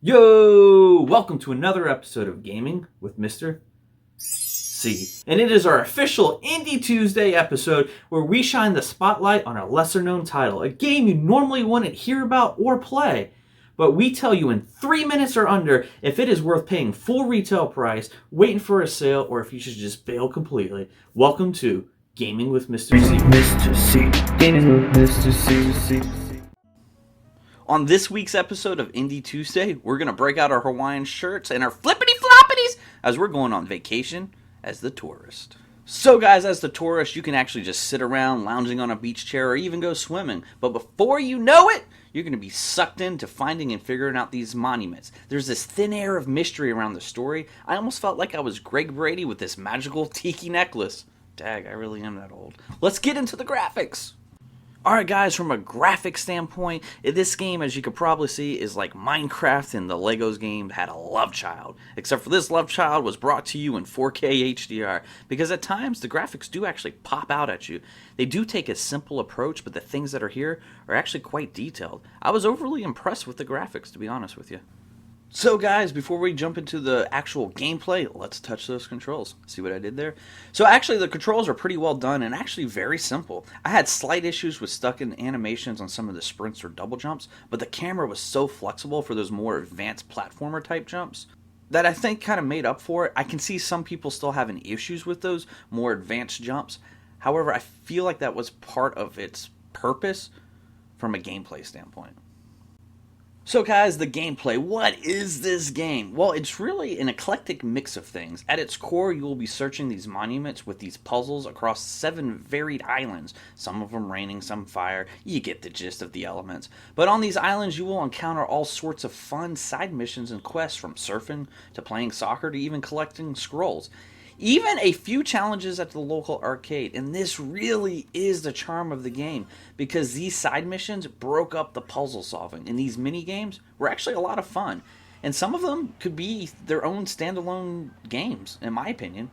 Yo! Welcome to another episode of Gaming with Mr. C. And it is our official Indie Tuesday episode where we shine the spotlight on a lesser known title, a game you normally wouldn't hear about or play. But we tell you in 3 minutes or under if it is worth paying full retail price, waiting for a sale, or if you should just bail completely. Welcome to Gaming with Mr. C. Mr. C. Gaming with Mr. C. On this week's episode of Indie Tuesday, we're going to break out our Hawaiian shirts and our flippity floppities as we're going on vacation as the tourist. So guys, as the tourist, you can actually just sit around lounging on a beach chair or even go swimming. But before you know it, you're going to be sucked into finding and figuring out these monuments. There's this thin air of mystery around the story. I almost felt like I was Greg Brady with this magical tiki necklace. Dag, I really am that old. Let's get into the graphics. Alright guys, from a graphic standpoint, this game, as you could probably see, is like Minecraft and the Legos game had a love child. Except for this love child was brought to you in 4K HDR, because at times the graphics do actually pop out at you. They do take a simple approach, but the things that are here are actually quite detailed. I was overly impressed with the graphics, to be honest with you. So guys, before we jump into the actual gameplay, let's touch those controls. See what I did there? So actually the controls are pretty well done and actually very simple. I had slight issues with stuck in animations on some of the sprints or double jumps, but the camera was so flexible for those more advanced platformer type jumps that I think kind of made up for it. I can see some people still having issues with those more advanced jumps. However, I feel like that was part of its purpose from a gameplay standpoint. So guys, the gameplay. What is this game? Well, it's really an eclectic mix of things. At its core, you will be searching these monuments with these puzzles across 7 varied islands. Some of them raining, some fire. You get the gist of the elements. But on these islands, you will encounter all sorts of fun side missions and quests, from surfing to playing soccer to even collecting scrolls. Even a few challenges at the local arcade, and this really is the charm of the game, because these side missions broke up the puzzle solving, and these mini games were actually a lot of fun, and some of them could be their own standalone games, in my opinion.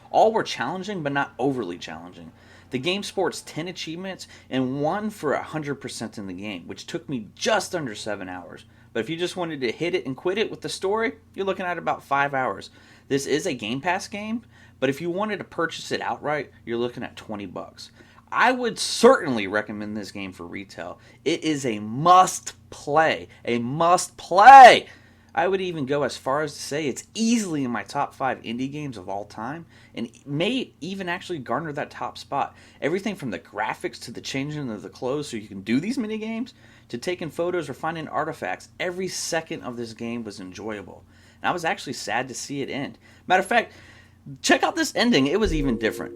All were challenging, but not overly challenging. The game sports 10 achievements and 1 for 100% in the game, which took me just under 7 hours. But if you just wanted to hit it and quit it with the story, you're looking at about 5 hours. This is a Game Pass game, but if you wanted to purchase it outright, you're looking at $20. I would certainly recommend this game for retail. It is a must play. A must play! I would even go as far as to say it's easily in my top 5 indie games of all time, and may even actually garner that top spot. Everything from the graphics to the changing of the clothes so you can do these mini games, to taking photos or finding artifacts, every second of this game was enjoyable. And I was actually sad to see it end. Matter of fact, check out this ending. It was even different.